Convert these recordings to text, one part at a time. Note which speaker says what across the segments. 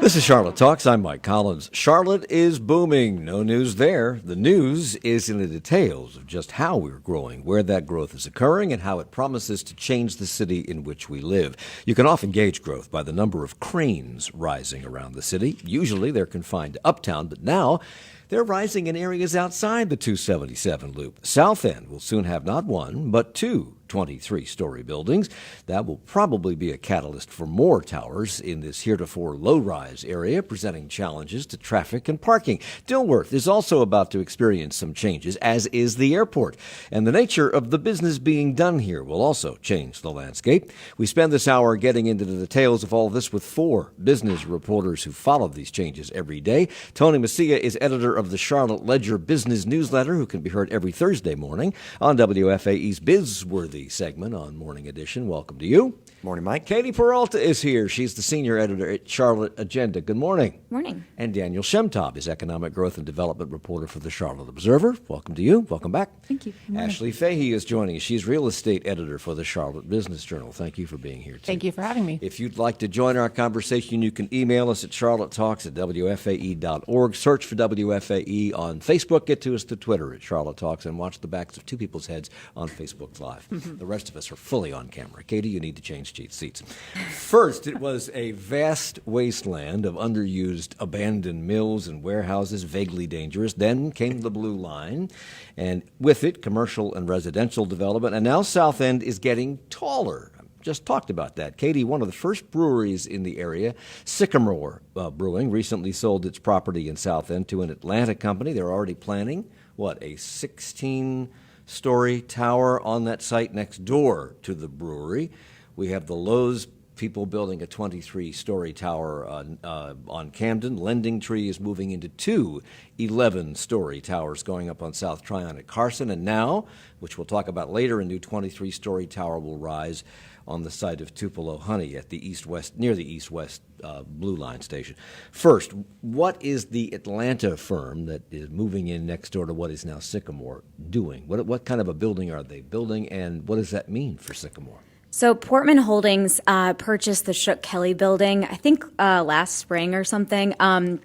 Speaker 1: This is Charlotte Talks. I'm Mike Collins. Charlotte is booming. No news there. The news is in the details of just how we're growing, where that growth is occurring, and how it promises to change the city in which we live. You can often gauge growth by the number of cranes rising around the city. Usually they're confined to uptown, but now they're rising in areas outside the 277 loop. SouthEnd will soon have not one, but two 23-story buildings. That will probably be a catalyst for more towers in this heretofore low-rise area, presenting challenges to traffic and parking. Dilworth is also about to experience some changes, as is the airport. And the nature of the business being done here will also change the landscape. We spend this hour getting into the details of all this with four business reporters who follow these changes every day. Tony Messia is editor of the Charlotte Ledger Business Newsletter, who can be heard every Thursday morning on WFAE's Bizworthy segment on Morning Edition. Welcome to you.
Speaker 2: Morning, Mike.
Speaker 1: Katie Peralta is here. She's the senior editor at Charlotte Agenda. Good morning.
Speaker 3: Morning.
Speaker 1: And Daniel Shemtob is economic growth and development reporter for the Charlotte Observer. Welcome to you. Welcome back.
Speaker 3: Thank you.
Speaker 1: Ashley Fahey is joining us. She's real estate editor for the Charlotte Business Journal. Thank you for being here, too.
Speaker 4: Thank you for having me.
Speaker 1: If you'd like to join our conversation, you can email us at charlottetalks@wfae.org. Search for WFAE on Facebook. Get to us to Twitter at Charlotte Talks and watch the backs of two people's heads on Facebook Live. The rest of us are fully on camera. Katie, you need to change seats. First, it was a vast wasteland of underused abandoned mills and warehouses, vaguely dangerous. Then came the Blue Line, and with it, commercial and residential development. And now SouthEnd is getting taller. Just talked about that. Katie, one of the first breweries in the area, Sycamore Brewing, recently sold its property in SouthEnd to an Atlanta company. They're already planning, a 16-story tower on that site next door to the brewery. We have the Lowe's people building a 23-story tower on Camden. Lending Tree is moving into two 11-story towers going up on South Tryon at Carson. And now, which we'll talk about later, a new 23-story tower will rise on the site of Tupelo Honey at the near the east-west Blue Line station. First, what is the Atlanta firm that is moving in next door to what is now Sycamore doing? What kind of a building are they building, and what does that mean for Sycamore?
Speaker 3: So Portman Holdings purchased the Shook Kelly building, I think last spring or something, and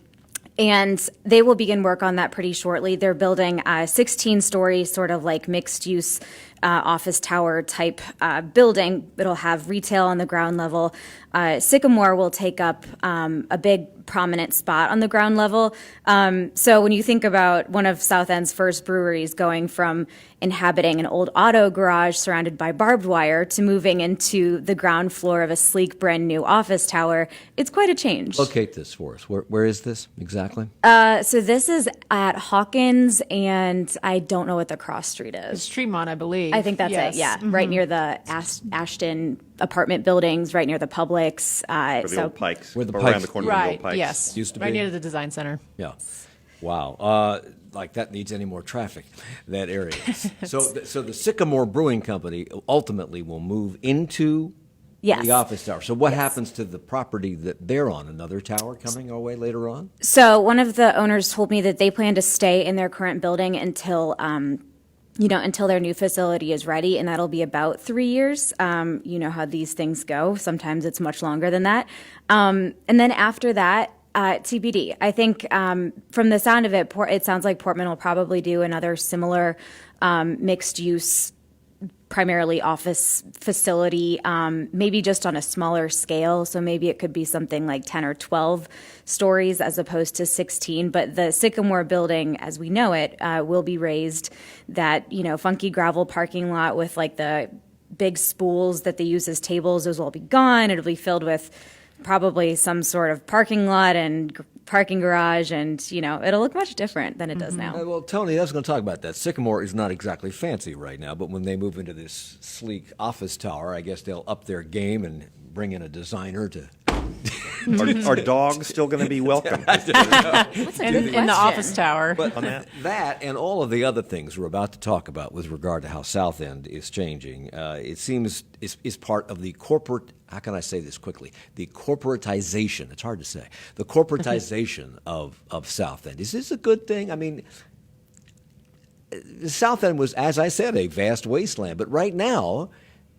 Speaker 3: they will begin work on that pretty shortly. They're building a 16-story sort of like mixed-use office tower type building. It'll have retail on the ground level. Sycamore will take up a big prominent spot on the ground level. So when you think about one of SouthEnd's first breweries going from inhabiting an old auto garage surrounded by barbed wire to moving into the ground floor of a sleek, brand new office tower, it's quite a change.
Speaker 1: Locate this for us. Where is this exactly?
Speaker 3: So this is at Hawkins, and I don't know what the cross street is.
Speaker 4: It's Tremont, I believe.
Speaker 3: I think that's
Speaker 4: yes.
Speaker 3: it, yeah. Mm-hmm. Right near the Ashton apartment buildings, right near the Publix.
Speaker 2: Where the old Pikes.
Speaker 1: Where the
Speaker 2: around
Speaker 1: Pikes.
Speaker 2: the corner of the old Pikes.
Speaker 4: Yes.
Speaker 1: Used to
Speaker 4: right
Speaker 1: be.
Speaker 4: near the design center.
Speaker 1: Yeah. Wow. Like that needs any more traffic, that area. So the Sycamore Brewing Company ultimately will move into the office tower. So what happens to the property that they're on? Another tower coming our way later on?
Speaker 3: So one of the owners told me that they plan to stay in their current building until their new facility is ready, and that'll be about 3 years. You know how these things go. Sometimes it's much longer than that. And then after that, TBD. I think from the sound of it, it sounds like Portman will probably do another similar mixed-use, primarily office facility, maybe just on a smaller scale. So maybe it could be something like 10 or 12 stories as opposed to 16. But the Sycamore building, as we know it, will be raised. That, funky gravel parking lot with like the big spools that they use as tables, those will all be gone. It'll be filled with probably some sort of parking lot and parking garage, and it'll look much different than it does now.
Speaker 1: Well, Tony, I was going to talk about that. Sycamore is not exactly fancy right now, but when they move into this sleek office tower, I guess they'll up their game and bring in a designer to.
Speaker 2: Are dogs still going to be welcome?
Speaker 4: In the office tower.
Speaker 1: But that and all of the other things we're about to talk about with regard to how SouthEnd is changing, it seems is part of the corporate, how can I say this quickly, the corporatization, it's hard to say, the corporatization of SouthEnd. Is this a good thing? I mean, SouthEnd was, as I said, a vast wasteland, but right now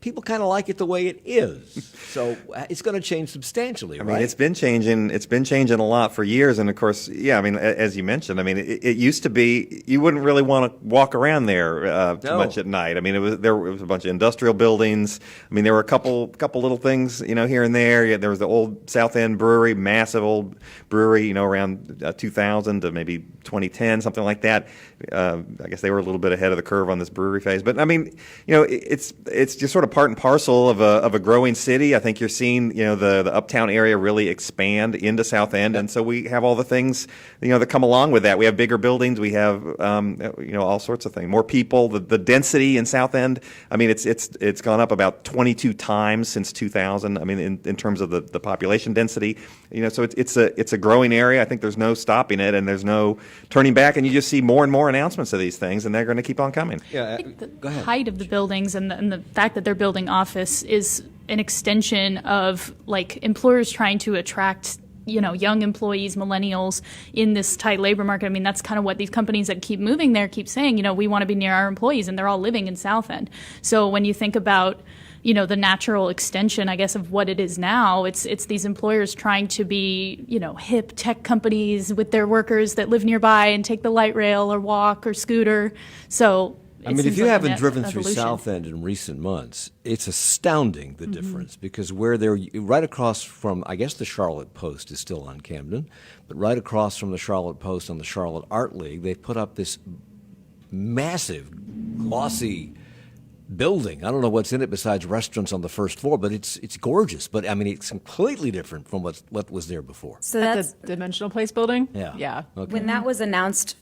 Speaker 1: people kind of like it the way it is. So it's going to change substantially,
Speaker 2: I
Speaker 1: right?
Speaker 2: mean, it's been changing. It's been changing a lot for years, and of course, yeah. I mean, as you mentioned, I mean, it used to be you wouldn't really want to walk around there too much at night. I mean, it was a bunch of industrial buildings. I mean, there were a couple little things, here and there. Yeah, there was the old SouthEnd brewery, massive old brewery, around 2000 to maybe 2010, something like that. I guess they were a little bit ahead of the curve on this brewery phase, but I mean, it's just sort of part and parcel of a growing city. I think you're seeing, the uptown area really expand into SouthEnd, and so we have all the things, that come along with that. We have bigger buildings, we have, all sorts of things, more people. The density in SouthEnd, I mean, it's gone up about 22 times since 2000. I mean, in terms of the population density, so it's a growing area. I think there's no stopping it, and there's no turning back, and you just see more and more announcements of these things, and they're going to keep on coming.
Speaker 1: Yeah,
Speaker 5: The height of the buildings and the fact that they're building office is an extension of employers trying to attract young employees, millennials in this tight labor market. I mean, that's kind of what these companies that keep moving there keep saying, we want to be near our employees, and they're all living in SouthEnd. So when you think about the natural extension, I guess, of what it is now, it's these employers trying to be, hip tech companies with their workers that live nearby and take the light rail or walk or scooter. So
Speaker 1: I mean, if you haven't driven through SouthEnd in recent months, it's astounding the difference, because where they're right across from, I guess the Charlotte Post is still on Camden, but right across from the Charlotte Post on the Charlotte Art League, they've put up this massive, glossy building. I don't know what's in it besides restaurants on the first floor, but it's gorgeous. But I mean, it's completely different from what was there before.
Speaker 3: So
Speaker 4: At
Speaker 3: that's
Speaker 4: the Dimensional Place building?
Speaker 1: Yeah.
Speaker 4: Yeah.
Speaker 1: Okay.
Speaker 3: when that was announced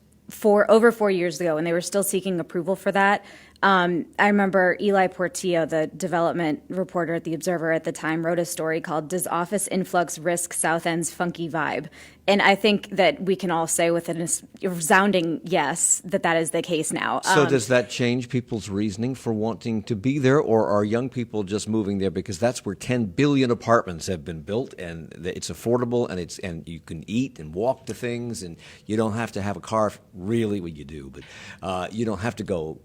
Speaker 3: over 4 years ago, and they were still seeking approval for that. I remember Eli Portillo, the development reporter at The Observer at the time, wrote a story called "Does Office Influx Risk Southend's Funky Vibe?" And I think that we can all say with a resounding yes that is the case now.
Speaker 1: So does that change people's reasoning for wanting to be there, or are young people just moving there because that's where 10 billion apartments have been built, and it's affordable, and you can eat and walk to things, and you don't have to have a car? Really, well, you do, but you don't have to go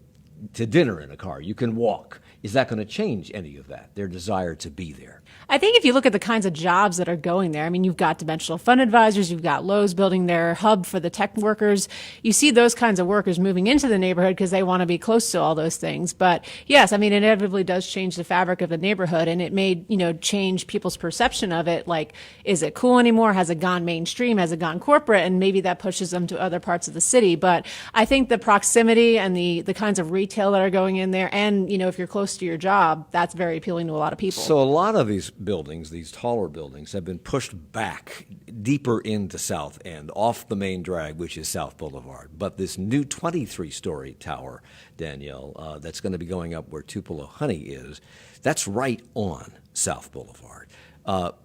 Speaker 1: to dinner in a car. You can walk. Is that going to change any of that, their desire to be there?
Speaker 4: I think if you look at the kinds of jobs that are going there, I mean, you've got Dimensional Fund Advisors, you've got Lowe's building their hub for the tech workers. You see those kinds of workers moving into the neighborhood because they want to be close to all those things. But yes, I mean, it inevitably does change the fabric of the neighborhood, and it may, change people's perception of it. Like, is it cool anymore? Has it gone mainstream? Has it gone corporate? And maybe that pushes them to other parts of the city. But I think the proximity and the kinds of retail that are going in there, and, if you're close to your job, that's very appealing to a lot of people.
Speaker 1: So a lot of these buildings, these taller buildings, have been pushed back deeper into SouthEnd, off the main drag, which is South Boulevard. But this new 23-story tower, Danielle, that's going to be going up where Tupelo Honey is, that's right on South Boulevard.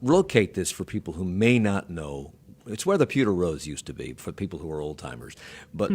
Speaker 1: Locate this for people who may not know. It's where the Pewter Rose used to be, for people who are old-timers. But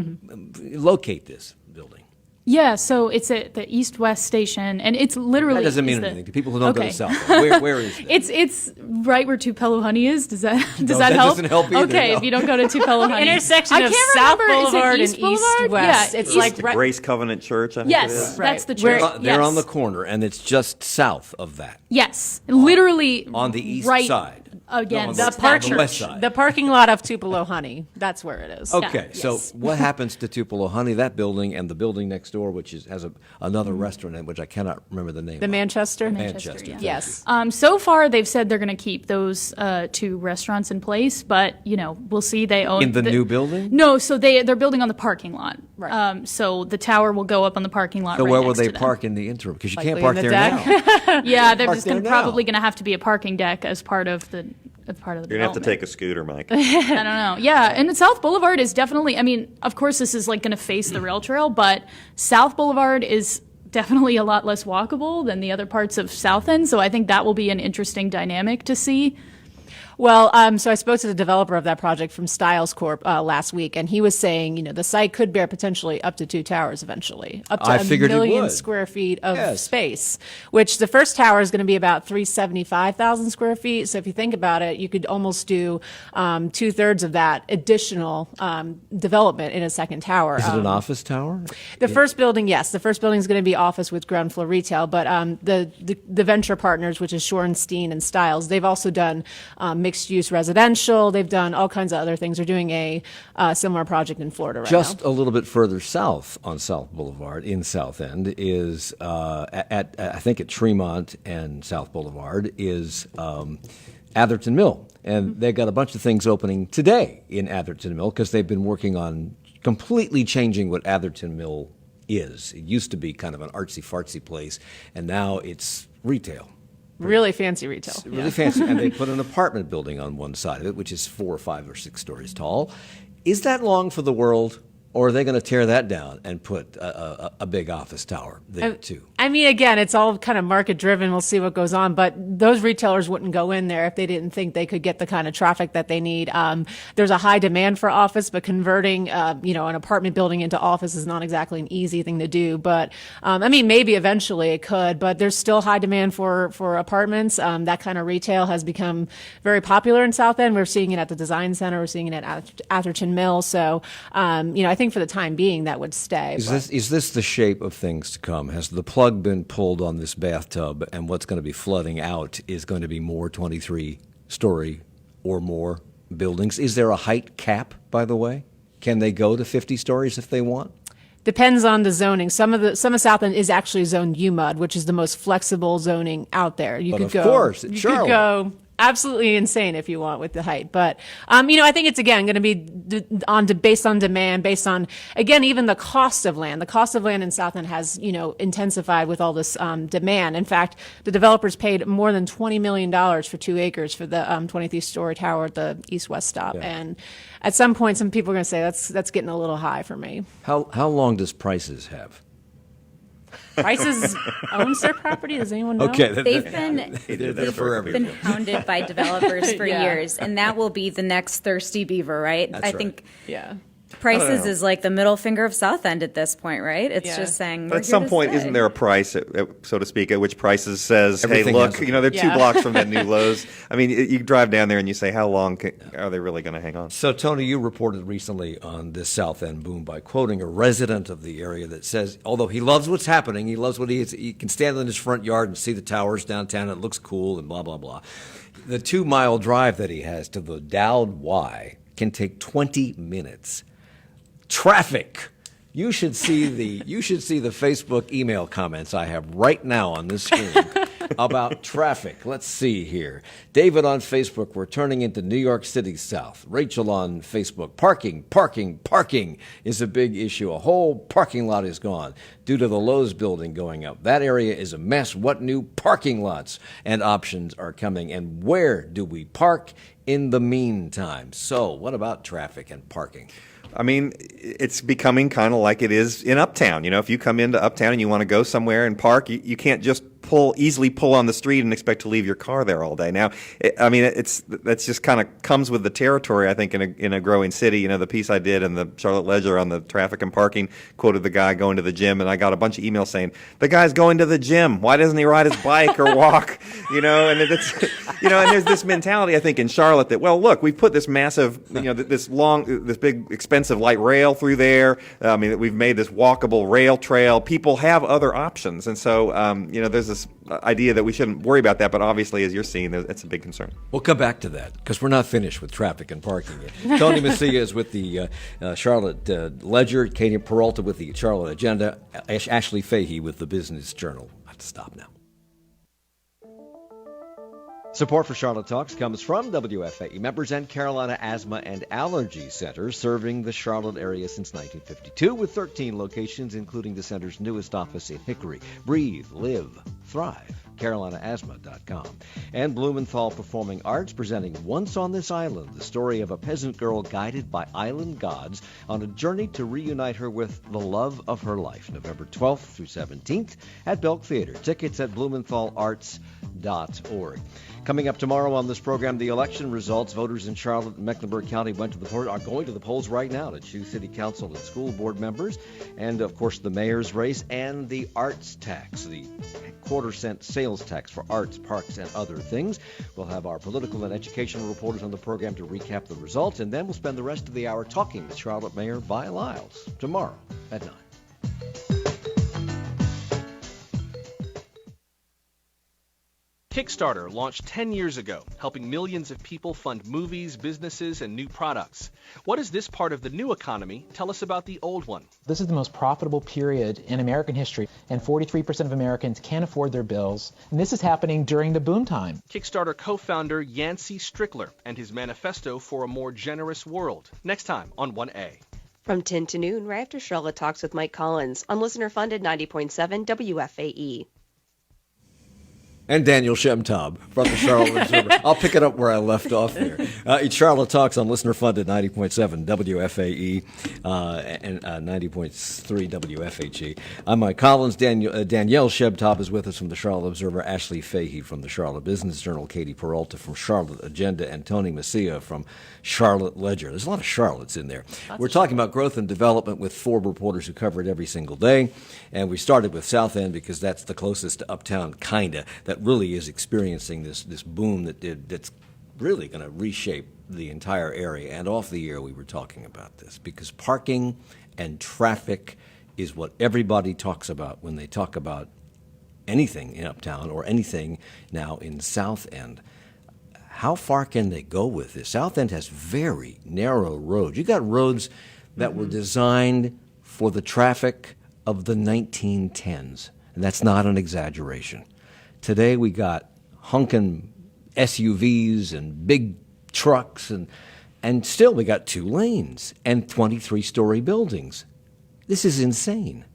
Speaker 1: locate this building.
Speaker 5: Yeah, so it's at the east-west station, and it's literally...
Speaker 1: That doesn't mean anything to people who don't go to South. Where is it?
Speaker 5: It's right where Tupelo Honey is. Does that help?
Speaker 1: that doesn't help either,
Speaker 5: Okay,
Speaker 1: no.
Speaker 5: if you don't go to Tupelo Honey.
Speaker 4: Intersection
Speaker 5: I
Speaker 4: of
Speaker 5: can't
Speaker 4: South
Speaker 5: remember, is it
Speaker 4: Boulevard and
Speaker 5: East Boulevard?
Speaker 4: East-West.
Speaker 5: Yeah,
Speaker 4: It's
Speaker 5: East-
Speaker 4: like
Speaker 2: The
Speaker 4: right.
Speaker 2: Grace Covenant Church, I think it
Speaker 5: Yes,
Speaker 2: is.
Speaker 5: that's the
Speaker 4: Where-
Speaker 5: church.
Speaker 1: They're
Speaker 5: Yes.
Speaker 1: on the corner, and it's just south of that.
Speaker 5: Yes, literally
Speaker 1: On the east
Speaker 5: right
Speaker 1: side.
Speaker 5: against
Speaker 1: No, on
Speaker 4: The,
Speaker 1: the
Speaker 5: that
Speaker 1: west
Speaker 5: church.
Speaker 1: side.
Speaker 4: the parking lot of Tupelo Honey. That's where it is.
Speaker 1: Okay, so
Speaker 5: yes.
Speaker 1: what happens to Tupelo Honey, that building, and the building next door, which has another restaurant in it, which I cannot remember the name
Speaker 4: The
Speaker 1: of.
Speaker 4: Manchester?
Speaker 1: Manchester,
Speaker 5: yeah.
Speaker 1: thank
Speaker 4: Yes.
Speaker 5: So far, they've said they're going to keep those two restaurants in place, but we'll see. They own
Speaker 1: In the new building?
Speaker 5: No, so they're building on the parking lot.
Speaker 4: Right.
Speaker 5: So the tower will go up on the parking lot.
Speaker 1: So
Speaker 5: right
Speaker 1: where will
Speaker 5: next
Speaker 1: they
Speaker 5: to them.
Speaker 1: park in the interim? Because you
Speaker 4: Likely
Speaker 1: can't park
Speaker 4: in the
Speaker 1: there
Speaker 4: deck.
Speaker 1: now.
Speaker 5: Yeah, they're
Speaker 1: Park
Speaker 5: just
Speaker 1: there now.
Speaker 5: probably going to have to be a parking deck as part of the
Speaker 2: You're going to have to
Speaker 5: development.
Speaker 2: take a scooter, Mike.
Speaker 5: I don't know. Yeah, and South Boulevard is definitely, I mean, of course this is like going to face the rail trail, but South Boulevard is definitely a lot less walkable than the other parts of SouthEnd, so I think that will be an interesting dynamic to see.
Speaker 4: Well, so I spoke to the developer of that project from Stiles Corp last week, and he was saying, the site could bear potentially up to 2 towers eventually, up to
Speaker 1: I
Speaker 4: a
Speaker 1: figured it
Speaker 4: million
Speaker 1: would.
Speaker 4: square feet of
Speaker 1: Yes.
Speaker 4: space, which the first tower is going to be about 375,000 square feet. So if you think about it, you could almost do 2/3 of that additional development in a second tower.
Speaker 1: Is it an office tower?
Speaker 4: The first building, yes. The first building is going to be office with ground floor retail, but the venture partners, which is Shorenstein and Stiles, they've also done mixed-use residential. They've done all kinds of other things. They're doing a similar project in Florida right
Speaker 1: Just
Speaker 4: now.
Speaker 1: a little bit further south on South Boulevard in SouthEnd is I think at Tremont and South Boulevard is Atherton Mill, and they've got a bunch of things opening today in Atherton Mill because they've been working on completely changing what Atherton Mill is. It used to be kind of an artsy-fartsy place, and now it's retail.
Speaker 4: Really fancy retail.
Speaker 1: Really fancy. And they put an apartment building on one side of it, which is 4 or 5 or 6 stories tall. Is that long for the world, or are they going to tear that down and put a big office tower there, too?
Speaker 4: I mean, again, it's all kind of market driven. We'll see what goes on. But those retailers wouldn't go in there if they didn't think they could get the kind of traffic that they need. There's a high demand for office, but converting, an apartment building into office is not exactly an easy thing to do. But, maybe eventually it could, but there's still high demand for apartments. That kind of retail has become very popular in Southend. We're seeing it at the Design Center. We're seeing it at Atherton Mill. So, I think for the time being, that would stay.
Speaker 1: Is this the shape of things to come? Has the plug been pulled on this bathtub, and what's going to be flooding out is going to be more 23-story or more buildings? Is there a height cap, by the way? Can they go to 50 stories if they want?
Speaker 4: Depends on the zoning. Some of Southend is actually zoned UMUD, which is the most flexible zoning out there. You
Speaker 1: But
Speaker 4: could
Speaker 1: of
Speaker 4: go,
Speaker 1: course,
Speaker 4: you
Speaker 1: Charlotte.
Speaker 4: could go absolutely insane if you want with the height. But I think it's again going to be based on demand, based on again even the cost of land. The cost of land in Southend has intensified with all this demand. In fact, the developers paid more than $20 million for 2 acres for the 23-story tower at the east-west stop.
Speaker 1: Yeah.
Speaker 4: And at some point, some people are going to say that's getting a little high for me.
Speaker 1: How long does Prices have?
Speaker 4: Prices owns their property. Does anyone know?
Speaker 1: Okay.
Speaker 3: They've been
Speaker 1: They're forever.
Speaker 3: been hounded by developers for
Speaker 4: Yeah.
Speaker 3: years, and that will be the next thirsty beaver, right?
Speaker 1: That's
Speaker 3: I
Speaker 1: right.
Speaker 3: think
Speaker 4: Yeah.
Speaker 3: Prices is like the middle finger of Southend at this point, right? It's
Speaker 4: Yeah.
Speaker 3: just saying.
Speaker 2: But at some point, isn't there a price, so to speak, at which Prices says,
Speaker 1: Everything
Speaker 2: hey, look,
Speaker 1: has-
Speaker 2: they're 2
Speaker 4: Yeah.
Speaker 2: blocks from that new Lowe's. I mean, you drive down there and you say, how long are they really going to hang on?
Speaker 1: So, Tony, you reported recently on this Southend boom by quoting a resident of the area that says, although he loves what's happening, he loves what he can stand in his front yard and see the towers downtown, it looks cool and blah, blah, blah. The 2-mile drive that he has to the Dowd Y can take 20 minutes. Traffic. You should see the Facebook email comments I have right now on this screen about traffic. Let's see here. David on Facebook, we're turning into New York City South. Rachel on Facebook, parking is a big issue. A whole parking lot is gone due to the Lowe's building going up. That area is a mess. What new parking lots and options are coming? And where do we park in the meantime? So what about traffic and parking?
Speaker 2: I mean, it's becoming kind of like it is in Uptown. If you come into Uptown and you want to go somewhere and park, you can't just easily pull on the street and expect to leave your car there all day. Now, that's just kind of comes with the territory, I think, in a growing city. The piece I did in the Charlotte Ledger on the traffic and parking quoted the guy going to the gym, and I got a bunch of emails saying, the guy's going to the gym. Why doesn't he ride his bike or walk? And it's, and there's this mentality, I think, in Charlotte that, well, look, we've put this massive, this big, expensive light rail through there. We've made this walkable rail trail. People have other options. And so, there's this idea that we shouldn't worry about that, but obviously, as you're seeing, it's a big concern.
Speaker 1: We'll come back to that because we're not finished with traffic and parking yet. Tony Messia is with the Charlotte Ledger, Katie Peralta with the Charlotte Agenda, Ashley Fahey with the Business Journal. I have to stop now. Support for Charlotte Talks comes from WFAE members and Carolina Asthma and Allergy Center, serving the Charlotte area since 1952 with 13 locations, including the center's newest office in Hickory. Breathe, live, thrive. carolinaasthma.com. And Blumenthal Performing Arts presenting Once on This Island, the story of a peasant girl guided by island gods on a journey to reunite her with the love of her life. November 12th through 17th at Belk Theater. Tickets at blumenthalarts.org. Coming up tomorrow on this program, the election results. Voters in Charlotte and Mecklenburg County are going to the polls right now to choose city council and school board members. And, of course, the mayor's race and the arts tax, the quarter-cent sales tax for arts, parks, and other things. We'll have our political and educational reporters on the program to recap the results, and then we'll spend the rest of the hour talking with Charlotte Mayor Vi Lyles tomorrow at 9.
Speaker 6: Kickstarter launched 10 years ago, helping millions of people fund movies, businesses, and new products. What does this part of the new economy tell us about the old one?
Speaker 7: This is the most profitable period in American history, and 43% of Americans can't afford their bills. And this is happening during the boom time.
Speaker 6: Kickstarter co-founder Yancey Strickler and his manifesto for a more generous world. Next time on 1A.
Speaker 8: From 10 to noon, right after Charlotte Talks with Mike Collins on listener-funded 90.7 WFAE.
Speaker 1: And Daniel Shemtab from the Charlotte Observer. I'll pick it up where I left off there. It's Charlotte Talks on listener-funded 90.7 WFAE and 90.3 WFHE. I'm Mike Collins. Danielle Shemtab is with us from the Charlotte Observer. Ashley Fahey from the Charlotte Business Journal. Katie Peralta from Charlotte Agenda. And Tony Messia from Charlotte Ledger. There's a lot of Charlottes in there. We're talking about growth and development with 4 reporters who cover it every single day. And we started with SouthEnd because that's the closest to uptown, kinda, that really is experiencing this boom that's really going to reshape the entire area. And off the air we were talking about this because parking and traffic is what everybody talks about when they talk about anything in uptown or anything now in SouthEnd. How far can they go with this? SouthEnd has very narrow roads. You got roads that were designed for the traffic of the 1910s, and that's not an exaggeration. Today we got hunkin' SUVs and big trucks, and still we got 2 lanes and 23-story buildings. This is insane.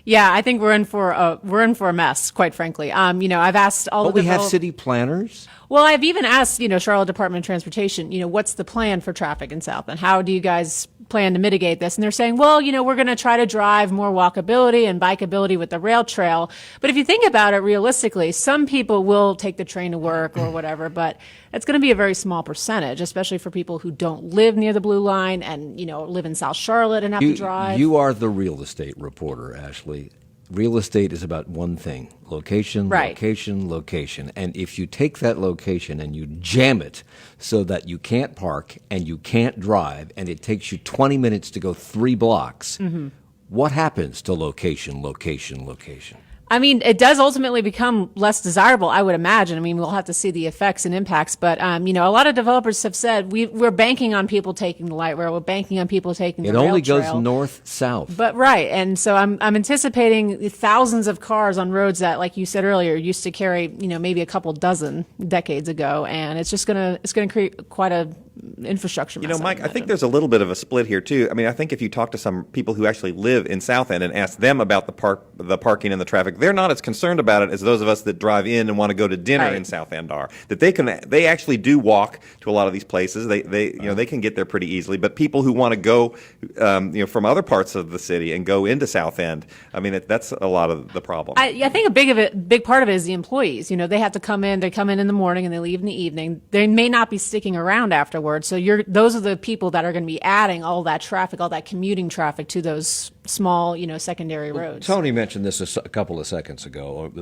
Speaker 4: Yeah, I think we're in for a mess, quite frankly. I've asked all
Speaker 1: But we have city planners.
Speaker 4: Well, I've even asked, Charlotte Department of Transportation, what's the plan for traffic in South End? How do you guys plan to mitigate this? And they're saying, well, we're going to try to drive more walkability and bikeability with the rail trail. But if you think about it realistically, some people will take the train to work or whatever, but it's going to be a very small percentage, especially for people who don't live near the Blue Line and, live in South Charlotte and have to drive.
Speaker 1: You are the real estate reporter, Ashley. Real estate is about one thing: location,
Speaker 4: right.
Speaker 1: Location, location. And if you take that location and you jam it so that you can't park and you can't drive and it takes you 20 minutes to go 3 blocks, what happens to location, location, location?
Speaker 4: I mean, it does ultimately become less desirable, I would imagine. I mean, we'll have to see the effects and impacts. But, a lot of developers have said we're banking on people taking the light rail. We're banking on people taking the rail trail.
Speaker 1: It only goes north-south.
Speaker 4: But right. And so I'm anticipating thousands of cars on roads that, like you said earlier, used to carry, maybe a couple dozen decades ago. And it's just going to create quite a infrastructure mess.
Speaker 2: Mike, I think there's a little bit of a split here too. I mean, I think if you talk to some people who actually live in SouthEnd and ask them about the parking and the traffic, they're not as concerned about it as those of us that drive in and want to go to dinner in SouthEnd are. That they actually do walk to a lot of these places. They can get there pretty easily. But people who want to go, from other parts of the city and go into SouthEnd, I mean, that's a lot of the problem.
Speaker 4: I think a big part of it is the employees. They have to come in. They come in the morning and they leave in the evening. They may not be sticking around afterwards. So those are the people that are going to be adding all that traffic, all that commuting traffic to those small, secondary roads.
Speaker 1: Tony mentioned this a couple of seconds ago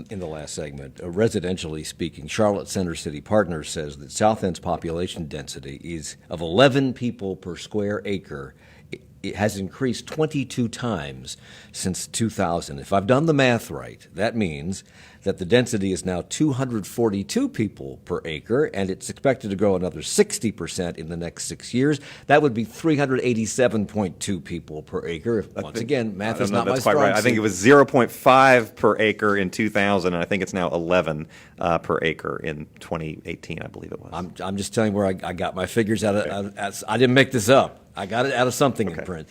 Speaker 1: in the last segment. Residentially speaking, Charlotte Center City Partners says that Southend's population density is of 11 people per square acre. It has increased 22 times since 2000. If I've done the math right, that means that the density is now 242 people per acre, and it's expected to grow another 60% in the next 6 years. That would be 387.2 people per acre. Once again, math is not my strong suit.
Speaker 2: Right. I think it was 0.5 per acre in 2000, and I think it's now 11 per acre in 2018, I believe it was.
Speaker 1: I'm just telling you where I got my figures out of. I didn't make this up. I got it out of something in print.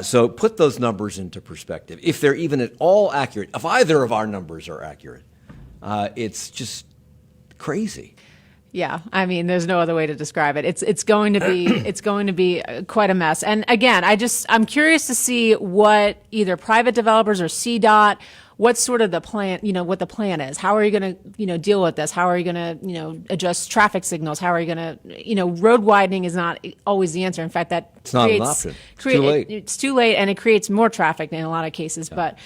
Speaker 1: So put those numbers into perspective. If they're even at all accurate, if either of our numbers are accurate, It's just crazy.
Speaker 4: Yeah, I mean, there's no other way to describe it. It's going to be quite a mess. And again, I'm curious to see what either private developers or CDOT, what's sort of the plan, what the plan is. How are you going to, deal with this? How are you going to, adjust traffic signals? How are you going to, road widening is not always the answer. In fact,
Speaker 1: it's not an option. It's too late.
Speaker 4: It's too late, and it creates more traffic in a lot of cases. Yeah. But,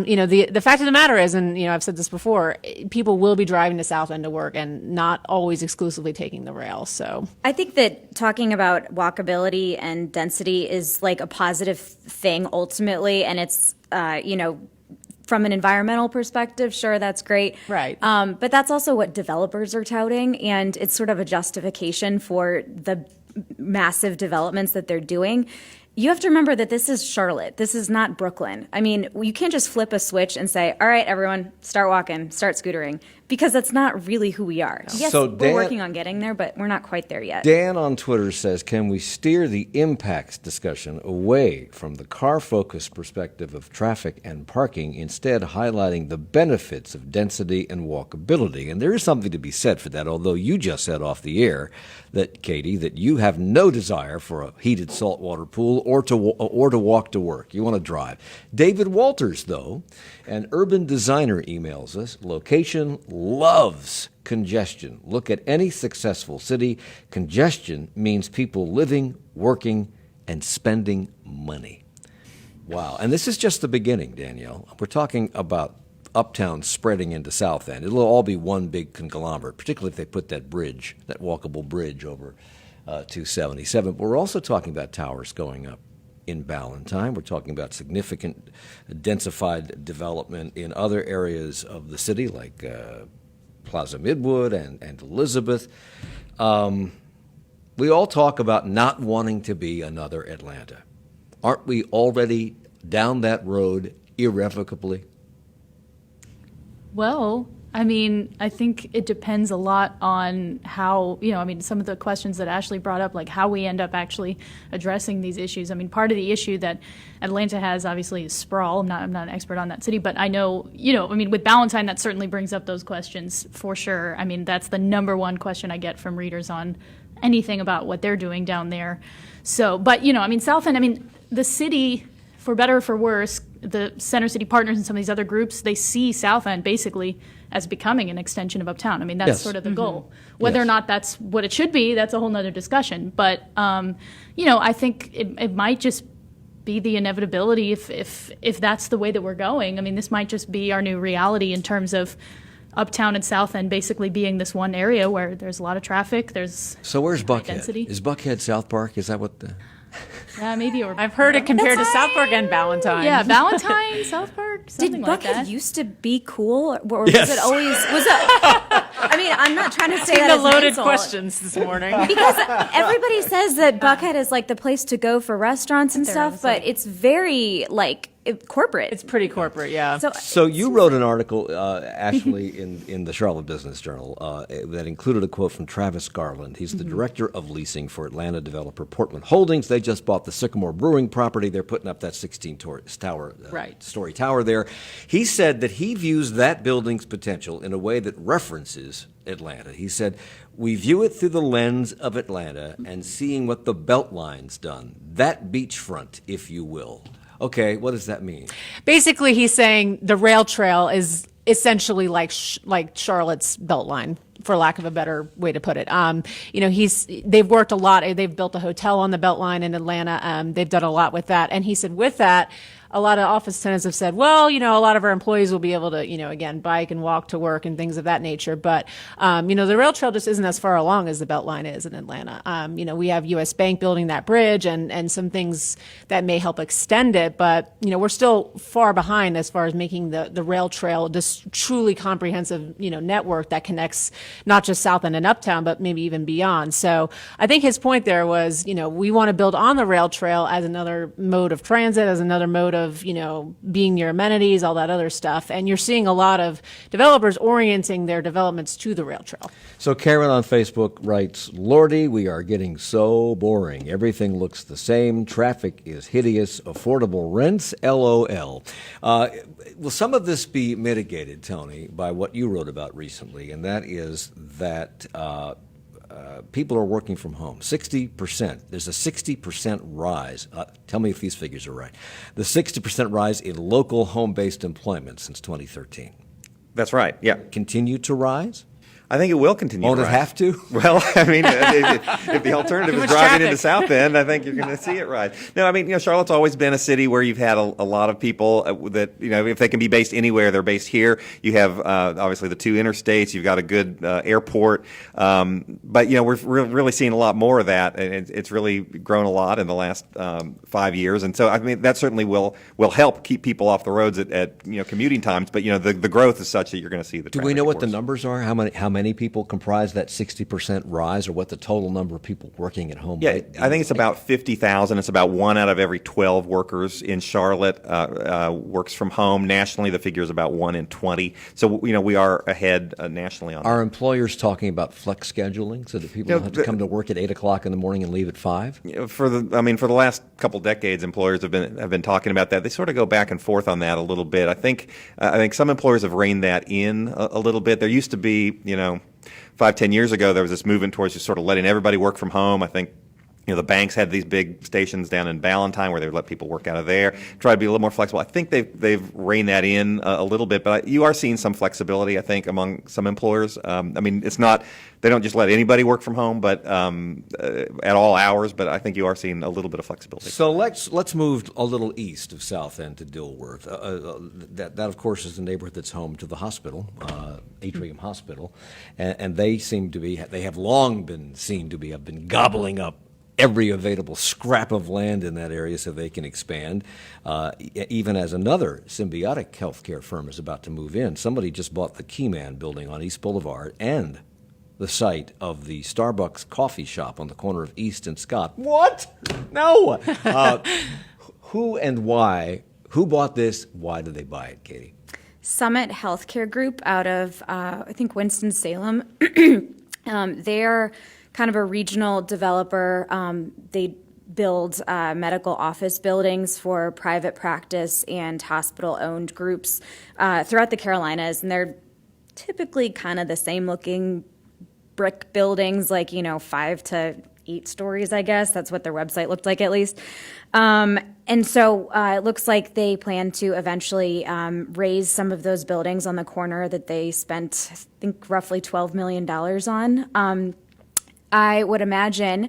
Speaker 4: the fact of the matter is, and, I've said this before, people will be driving to SouthEnd to work and not always exclusively taking the rail. So
Speaker 3: I think that talking about walkability and density is like a positive thing ultimately, and it's, from an environmental perspective, sure, that's great.
Speaker 4: Right.
Speaker 3: But that's also what developers are touting, and it's sort of a justification for the massive developments that they're doing. You have to remember that this is Charlotte. This is not Brooklyn. I mean, you can't just flip a switch and say, all right, everyone, start walking, start scootering, because that's not really who we are. Yes, we're working on getting there, but we're not quite there yet.
Speaker 1: Dan on Twitter says, can we steer the impacts discussion away from the car-focused perspective of traffic and parking, instead highlighting the benefits of density and walkability? And there is something to be said for that, although you just said off the air that, Katie, that you have no desire for a heated saltwater pool or to walk to work. You want to drive. David Walters, though, an urban designer, emails us, location loves congestion. Look at any successful city. Congestion means people living, working, and spending money. Wow. And this is just the beginning, Danielle. We're talking about uptown spreading into SouthEnd. It'll all be one big conglomerate, particularly if they put that bridge, that walkable bridge over 277. But we're also talking about towers going up in Ballantyne. We're talking about significant densified development in other areas of the city, like Plaza Midwood and Elizabeth. We all talk about not wanting to be another Atlanta. Aren't we already down that road irrevocably?
Speaker 5: Well, I mean, I think it depends a lot on how, some of the questions that Ashley brought up, like how we end up actually addressing these issues. I mean, part of the issue that Atlanta has, obviously, is sprawl. I'm not an expert on that city, but I know, with Ballantyne, that certainly brings up those questions for sure. I mean, that's the number one question I get from readers on anything about what they're doing down there. So, but, SouthEnd, the city, for better or for worse, the Center City Partners and some of these other groups, they see SouthEnd basically as becoming an extension of Uptown. I mean, that's sort of the goal. Whether or not that's what it should be, that's a whole nother discussion. But, I think it might just be the inevitability if that's the way that we're going. I mean, this might just be our new reality in terms of Uptown and SouthEnd basically being this one area where there's a lot of traffic.
Speaker 1: So where's Buckhead?
Speaker 5: Density.
Speaker 1: Is Buckhead South Park? Is that what the...
Speaker 5: Yeah, maybe. Or
Speaker 4: I've heard it compared to South Park and Ballantyne.
Speaker 5: Yeah, Ballantyne, South Park, something
Speaker 3: Did
Speaker 5: like
Speaker 3: Buckhead
Speaker 5: that.
Speaker 3: used to be cool, or
Speaker 1: Yes.
Speaker 3: was it always? I'm not trying to say that
Speaker 4: the
Speaker 3: as an
Speaker 4: loaded
Speaker 3: insult.
Speaker 4: questions this morning.
Speaker 3: Because everybody says that Buckhead is like the place to go for restaurants and stuff, but it's very corporate.
Speaker 4: It's pretty corporate, yeah.
Speaker 1: So you wrote an article, Ashley, in the Charlotte Business Journal that included a quote from Travis Garland. He's the director of leasing for Atlanta developer Portland Holdings. They just bought the Sycamore Brewing property. They're putting up that 16-story tower there. He said that he views that building's potential in a way that references Atlanta. He said, we view it through the lens of Atlanta and seeing what the Beltline's done, that beachfront, if you will. Okay, what does that mean? Basically,
Speaker 4: he's saying the rail trail is essentially like Charlotte's Beltline, for lack of a better way to put it. They've worked a lot. They've built a hotel on the Beltline in Atlanta. They've done a lot with that. And he said with that, a lot of office tenants have said, well, a lot of our employees will be able to, again, bike and walk to work and things of that nature. But, the rail trail just isn't as far along as the Beltline is in Atlanta. We have U.S. Bank building that bridge and some things that may help extend it. But, we're still far behind as far as making the rail trail this truly comprehensive, network that connects not just SouthEnd and Uptown, but maybe even beyond. So I think his point there was, we want to build on the rail trail as another mode of transit, as another mode of, being near amenities, all that other stuff. And you're seeing a lot of developers orienting their developments to the rail trail.
Speaker 1: So Karen on Facebook writes, Lordy, we are getting so boring. Everything looks the same. Traffic is hideous. Affordable rents, LOL. will some of this be mitigated, Tony, by what you wrote about recently, and that is that people are working from home. 60%. There's a 60% rise. Tell me if these figures are right. The 60% rise in local home-based employment since 2013.
Speaker 2: That's right. Yeah.
Speaker 1: Continue to rise?
Speaker 2: I think it will continue
Speaker 1: Won't
Speaker 2: to
Speaker 1: it
Speaker 2: rise.
Speaker 1: have to?
Speaker 2: Well, I mean, if the alternative is driving into SouthEnd, I think you're going to see it rise. No, I mean, Charlotte's always been a city where you've had a lot of people that, if they can be based anywhere, they're based here. You have, obviously, the two interstates. You've got a good airport. But, we're really seeing a lot more of that. And it's really grown a lot in the last 5 years. And so, I mean, that certainly will help keep people off the roads at commuting times. But, the growth is such that you're going to see the
Speaker 1: Do
Speaker 2: trend,
Speaker 1: we know
Speaker 2: of
Speaker 1: what the
Speaker 2: course.
Speaker 1: numbers are? How many people comprise that 60% rise, or what the total number of people working at home
Speaker 2: Yeah,
Speaker 1: might be?
Speaker 2: I think it's about 50,000. It's about 1 out of every 12 workers in Charlotte works from home. Nationally, the figure is about 1 in 20. So, we are ahead nationally on that.
Speaker 1: Are employers talking about flex scheduling so that people don't have to come to work at 8 o'clock in the morning and leave at 5?
Speaker 2: For the last couple decades, employers have been talking about that. They sort of go back and forth on that a little bit. I think some employers have reined that in a little bit. There used to be, 5-10 years ago, there was this movement towards just sort of letting everybody work from home. I think the banks had these big stations down in Ballantyne where they would let people work out of there, try to be a little more flexible. I think they've reined that in a little bit, but you are seeing some flexibility, I think, among some employers. It's not, they don't just let anybody work from home, but at all hours, but I think you are seeing a little bit of flexibility.
Speaker 1: So let's move a little east of SouthEnd to Dilworth. That of course is the neighborhood that's home to the hospital, Atrium Hospital, and they have long been seen to have been gobbling up every available scrap of land in that area so they can expand. Even as another symbiotic healthcare firm is about to move in, somebody just bought the Keyman building on East Boulevard and the site of the Starbucks coffee shop on the corner of East and Scott. What? No. Who and why? Who bought this? Why did they buy it, Katie?
Speaker 3: Summit Healthcare Group out of, I think, Winston-Salem. They're kind of a regional developer. They build medical office buildings for private practice and hospital-owned groups throughout the Carolinas, and they're typically kind of the same looking brick buildings, like 5 to 8 stories, I guess. That's what their website looked like, at least. And so it looks like they plan to eventually raise some of those buildings on the corner that they spent, I think, roughly $12 million on. I would imagine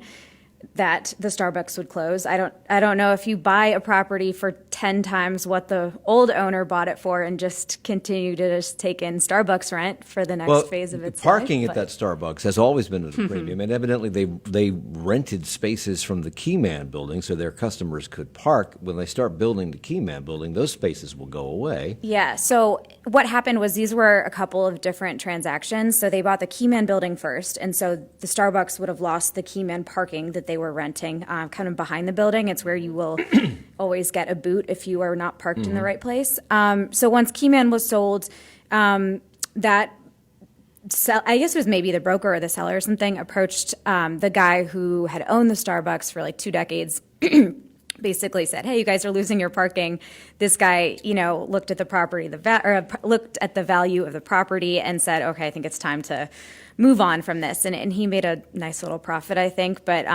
Speaker 3: that the Starbucks would close. I don't know if you buy a property for 10 times what the old owner bought it for and just continue to just take in Starbucks rent for the next phase of its
Speaker 1: parking
Speaker 3: life.
Speaker 1: at that Starbucks has always been at a premium, and evidently they rented spaces from the Keyman building so their customers could park. When they start building the Keyman building, those spaces will go away.
Speaker 3: Yeah, so what happened was these were a couple of different transactions. So they bought the Keyman building first, and so the Starbucks would have lost the Keyman parking that they were renting kind of behind the building. It's where you will always get a boot if you are not parked in the right place. So once Keyman was sold, I guess it was maybe the broker or the seller or something, approached the guy who had owned the Starbucks for like 2 decades, basically said, "Hey, you guys are losing your parking." This guy, looked at the property, looked at the value of the property and said, "Okay, I think it's time to move on from this." And he made a nice little profit, I think. But,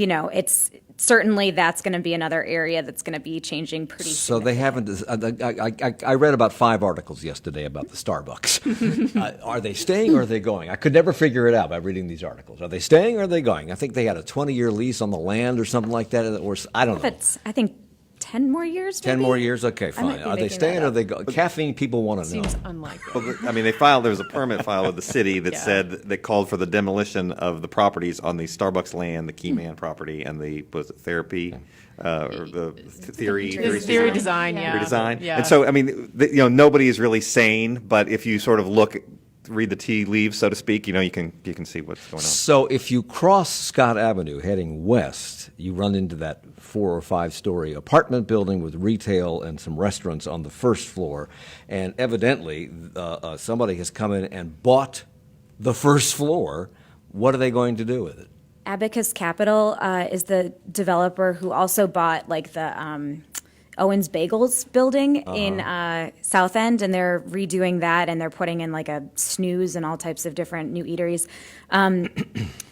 Speaker 3: it's certainly that's going to be another area that's going to be changing pretty
Speaker 1: So they haven't. I read about 5 articles yesterday about the Starbucks. Are they staying or are they going? I could never figure it out by reading these articles. Are they staying or are they going? I think they had a 20-year lease on the land or something like that. Or I don't know.
Speaker 3: But I think 10 more years, maybe?
Speaker 1: 10 more years? Okay,
Speaker 3: might
Speaker 1: fine.
Speaker 3: be
Speaker 1: Are they
Speaker 3: making
Speaker 1: staying
Speaker 3: that
Speaker 1: or are
Speaker 3: up.
Speaker 1: they going? Caffeine people want to know.
Speaker 4: Seems unlikely.
Speaker 2: Well, there was a permit filed with the city that said that called for the demolition of the properties on the Starbucks land, the Keyman property, and the therapy or the theory
Speaker 4: Theory design, yeah.
Speaker 2: redesign.
Speaker 4: Yeah.
Speaker 2: And so nobody is really sane, but if you sort of read the tea leaves, so to speak, you can see what's going on.
Speaker 1: So if you cross Scott Avenue heading west, you run into that 4 or 5 story apartment building with retail and some restaurants on the first floor. And evidently, somebody has come in and bought the first floor. What are they going to do with it?
Speaker 3: Abacus Capital is the developer who also bought like the Owen's Bagels building in SouthEnd, and they're redoing that, and they're putting in like a snooze and all types of different new eateries.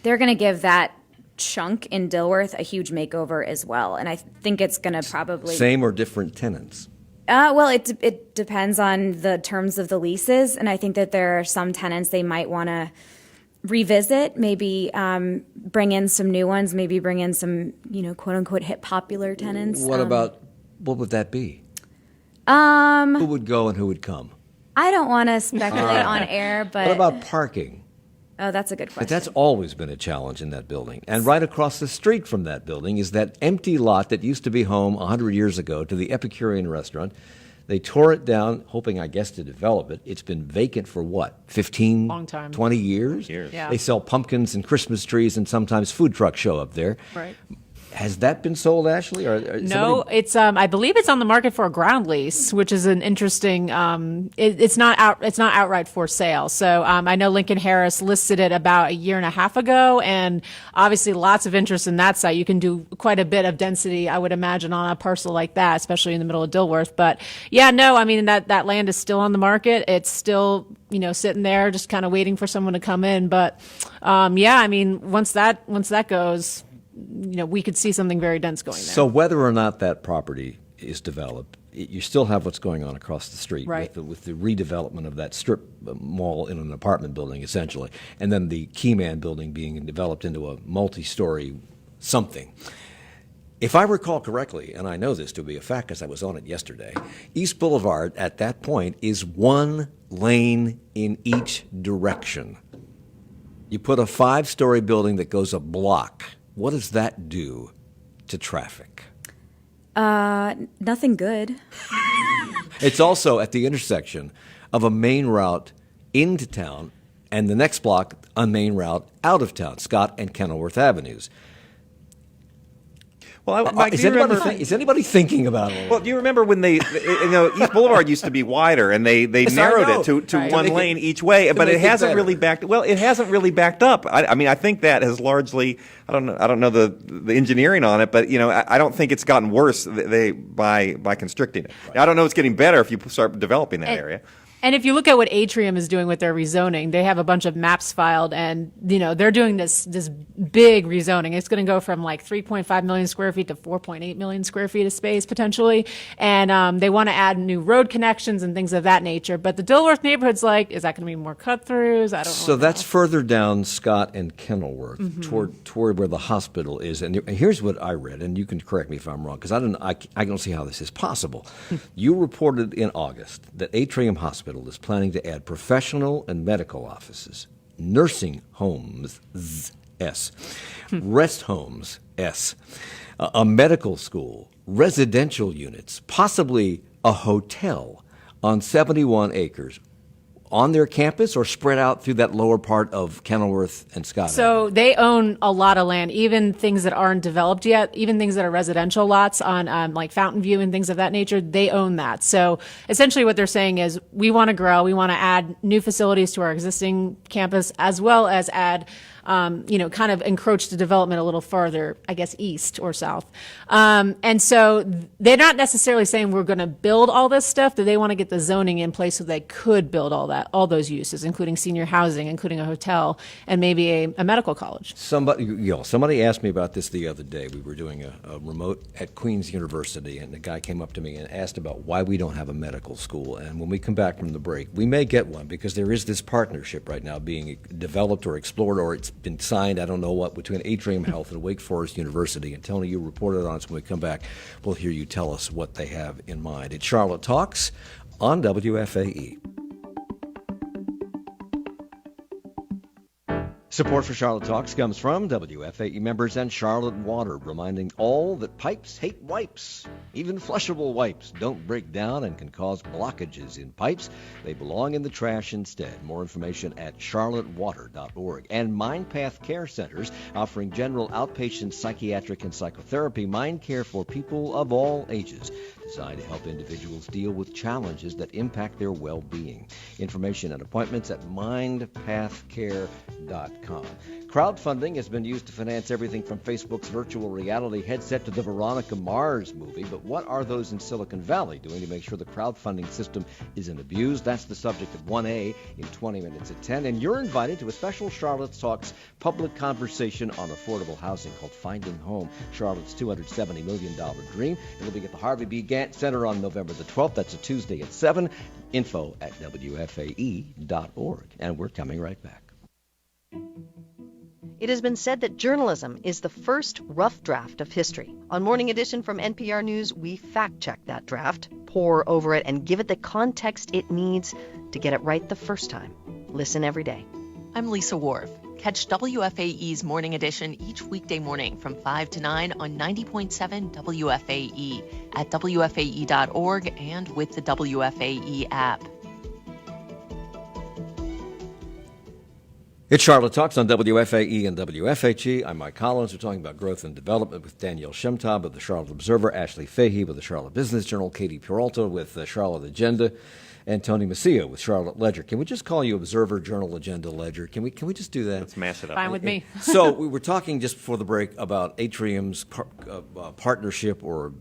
Speaker 3: They're going to give that chunk in Dilworth a huge makeover as well, and I think it's going to probably
Speaker 1: Same or different tenants?
Speaker 3: well, it depends on the terms of the leases, and I think that there are some tenants they might want to revisit, maybe bring in some new ones, maybe bring in some, quote unquote hip popular tenants.
Speaker 1: What would that be? Who would go and who would come?
Speaker 3: I don't want to speculate on air, but
Speaker 1: What about parking?
Speaker 3: oh, that's a good question.
Speaker 1: But that's always been a challenge in that building. And right across the street from that building is that empty lot that used to be home 100 years ago to the Epicurean restaurant. They tore it down, hoping, I guess, to develop it. It's been vacant for what, 15,
Speaker 4: Long time.
Speaker 1: 20 years?
Speaker 4: Yeah.
Speaker 1: They sell pumpkins and Christmas trees, and sometimes food trucks show up there.
Speaker 4: Right.
Speaker 1: Has that been sold, Ashley? Or
Speaker 4: No, it's I believe it's on the market for a ground lease, which is an interesting. It's not outright for sale. So I know Lincoln Harris listed it about a year and a half ago, and obviously lots of interest in that site. You can do quite a bit of density, I would imagine, on a parcel like that, especially in the middle of Dilworth. But yeah, no, I mean that land is still on the market. It's still sitting there, just kind of waiting for someone to come in. But yeah, I mean once that goes, we could see something very dense going there.
Speaker 1: So whether or not that property is developed, you still have what's going on across the street
Speaker 4: Right.
Speaker 1: with the redevelopment of that strip mall in an apartment building, essentially, and then the Keyman building being developed into a multi-story something. If I recall correctly, and I know this to be a fact because I was on it yesterday, East Boulevard at that point is one lane in each direction. You put a 5-story building that goes a block. What does that do to traffic?
Speaker 3: Nothing good.
Speaker 1: It's also at the intersection of a main route into town and the next block, a main route out of town, Scott and Kenilworth Avenues.
Speaker 2: Well, Mike,
Speaker 1: Is anybody thinking about it?
Speaker 2: Well, do you remember when East Boulevard used to be wider, and they narrowed it to
Speaker 4: Right.
Speaker 2: one lane each way, but
Speaker 1: make
Speaker 2: it
Speaker 1: it
Speaker 2: hasn't
Speaker 1: better.
Speaker 2: really backed. Well, it hasn't really backed up. I mean, I think that has largely. I don't know the engineering on it, but I don't think it's gotten worse by constricting it. Now, I don't know it's getting better if you start developing that area.
Speaker 4: And if you look at what Atrium is doing with their rezoning, they have a bunch of maps filed, and they're doing this big rezoning. It's going to go from like 3.5 million square feet to 4.8 million square feet of space potentially, and they want to add new road connections and things of that nature. But the Dilworth neighborhood's like, is that going to be more cut-throughs? I don't know.
Speaker 1: So that's further down Scott and Kenilworth toward where the hospital is. And here's what I read, and you can correct me if I'm wrong, because I don't see how this is possible. You reported in August that Atrium Hospital is planning to add professional and medical offices, nursing homes, rest homes, a medical school, residential units, possibly a hotel on 71 acres on their campus or spread out through that lower part of Kenilworth and Scott.
Speaker 4: So they own a lot of land, even things that aren't developed yet, even things that are residential lots on like Fountain View and things of that nature. They own that. So essentially what they're saying is we want to grow. We want to add new facilities to our existing campus as well as add kind of encroach the development a little farther, I guess, east or south. And so they're not necessarily saying we're going to build all this stuff, but they want to get the zoning in place so they could build all those uses, including senior housing, including a hotel, and maybe a medical college.
Speaker 1: Somebody asked me about this the other day. We were doing a remote at Queen's University, and the guy came up to me and asked about why we don't have a medical school. And when we come back from the break, we may get one because there is this partnership right now being developed or explored, or it's been signed, I don't know what, between Atrium Health and Wake Forest University. And Tony, you reported on us. When we come back, we'll hear you tell us what they have in mind. It's Charlotte Talks on WFAE. Support for Charlotte Talks comes from WFAE members and Charlotte Water, reminding all that pipes hate wipes. Even flushable wipes don't break down and can cause blockages in pipes. They belong in the trash instead. More information at charlottewater.org. And MindPath Care Centers, offering general outpatient psychiatric and psychotherapy mind care for people of all ages, designed to help individuals deal with challenges that impact their well-being. Information and appointments at mindpathcare.com. Crowdfunding has been used to finance everything from Facebook's virtual reality headset to the Veronica Mars movie. But what are those in Silicon Valley doing to make sure the crowdfunding system isn't abused? That's the subject of 1A in 20 minutes at 10. And you're invited to a special Charlotte Talks public conversation on affordable housing called Finding Home, Charlotte's $270 million dream. It'll be at the Harvey B. Gantt Center on November the 12th. That's a Tuesday at 7. Info at WFAE.org. And we're coming right back.
Speaker 9: It has been said that journalism is the first rough draft of history. On Morning Edition from NPR News, we fact-check that draft, pore over it, and give it the context it needs to get it right the first time. Listen every day.
Speaker 10: I'm Lisa Wharf. Catch WFAE's Morning Edition each weekday morning from 5 to 9 on 90.7 WFAE at WFAE.org and with the WFAE app.
Speaker 1: It's Charlotte Talks on WFAE and WFHE. I'm Mike Collins. We're talking about growth and development with Danielle Shemtab of the Charlotte Observer, Ashley Fahey with the Charlotte Business Journal, Katie Peralta with the Charlotte Agenda, and Tony Macia with Charlotte Ledger. Can we just call you Observer, Journal, Agenda, Ledger? Can we just do that?
Speaker 2: Let's mash it up.
Speaker 4: Fine with me.
Speaker 1: So we were talking just before the break about Atrium's partnership or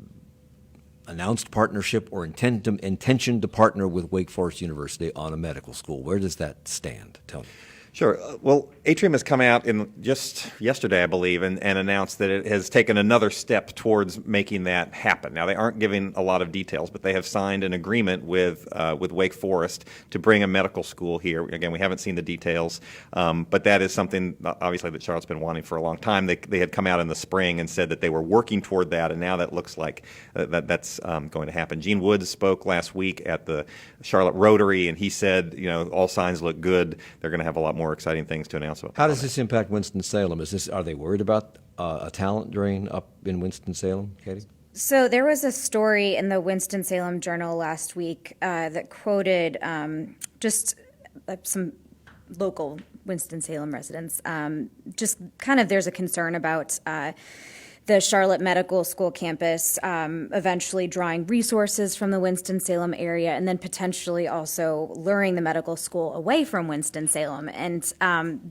Speaker 1: announced partnership or intention to partner with Wake Forest University on a medical school. Where does that stand, Tony?
Speaker 2: Sure. Well, Atrium has come out in just yesterday, I believe, and announced that it has taken another step towards making that happen. Now, they aren't giving a lot of details, but they have signed an agreement with Wake Forest to bring a medical school here. Again, we haven't seen the details, but that is something, obviously, that Charlotte's been wanting for a long time. They had come out in the spring and said that they were working toward that, and now that looks like that's going to happen. Gene Woods spoke last week at the Charlotte Rotary, and he said, all signs look good. They're going to have a lot more exciting things to announce about.
Speaker 1: How does this impact Winston-Salem? Are they worried about a talent drain up in Winston-Salem, Katie?
Speaker 3: So there was a story in the Winston-Salem Journal last week that quoted just some local Winston-Salem residents. Just kind of there's a concern about the Charlotte Medical School campus eventually drawing resources from the Winston-Salem area and then potentially also luring the medical school away from Winston-Salem. And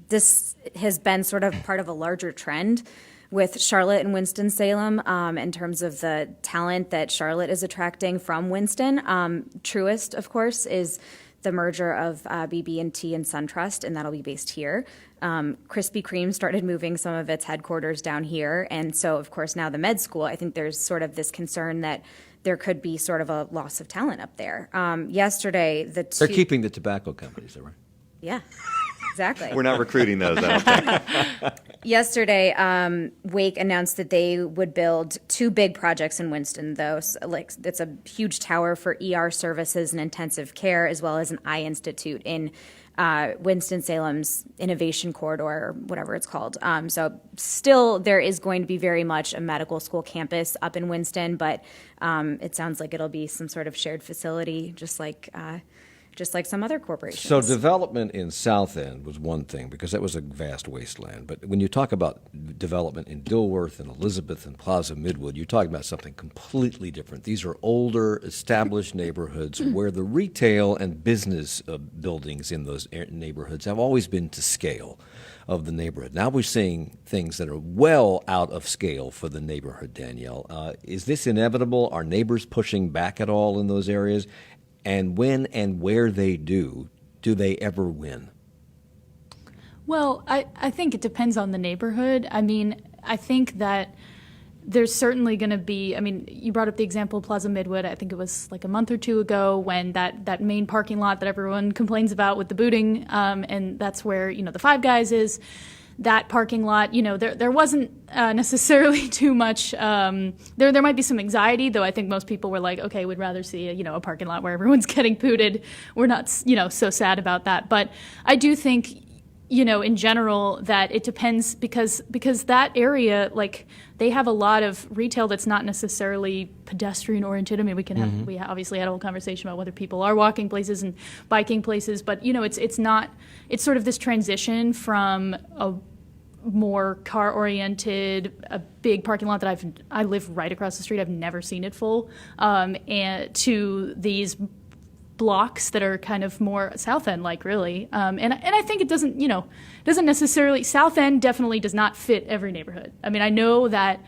Speaker 3: this has been sort of part of a larger trend with Charlotte and Winston-Salem in terms of the talent that Charlotte is attracting from Winston. Truist, of course, is the merger of BB&T and SunTrust, and that'll be based here. Krispy Kreme started moving some of its headquarters down here, and so, of course, now the med school, I think there's sort of this concern that there could be sort of a loss of talent up there. Yesterday,
Speaker 1: They're keeping the tobacco companies, is that right?
Speaker 3: Yeah, exactly.
Speaker 2: We're not recruiting those, I don't think.
Speaker 3: Yesterday, Wake announced that they would build 2 big projects in Winston, though. So, it's a huge tower for ER services and intensive care, as well as an eye institute in Winston-Salem's Innovation Corridor, or whatever it's called. So still, there is going to be very much a medical school campus up in Winston, but it sounds like it'll be some sort of shared facility, just like some other corporations.
Speaker 1: So development in SouthEnd was one thing because that was a vast wasteland. But when you talk about development in Dilworth and Elizabeth and Plaza Midwood, you're talking about something completely different. These are older, established neighborhoods where the retail and business buildings in those neighborhoods have always been to scale of the neighborhood. Now we're seeing things that are well out of scale for the neighborhood, Danielle. Is this inevitable? Are neighbors pushing back at all in those areas? And when and where they do they ever win?
Speaker 5: Well, I think it depends on the neighborhood. I mean, I think that there's certainly going to be, you brought up the example of Plaza Midwood. I think it was like a month or 2 ago when that main parking lot that everyone complains about with the booting, and that's where, the Five Guys is. That parking lot, there wasn't necessarily too much. There might be some anxiety, though. I think most people were like, okay, we'd rather see a parking lot where everyone's getting booted. We're not so sad about that. But I do think in general that it depends because that area, like, they have a lot of retail that's not necessarily pedestrian oriented. I mean, we obviously had a whole conversation about whether people are walking places and biking places, but it's not. It's sort of this transition from a more car oriented, a big parking lot that I live right across the street. I've never seen it full, and to these blocks that are kind of more SouthEnd like, really. And I think it doesn't necessarily, SouthEnd definitely does not fit every neighborhood. I mean, I know that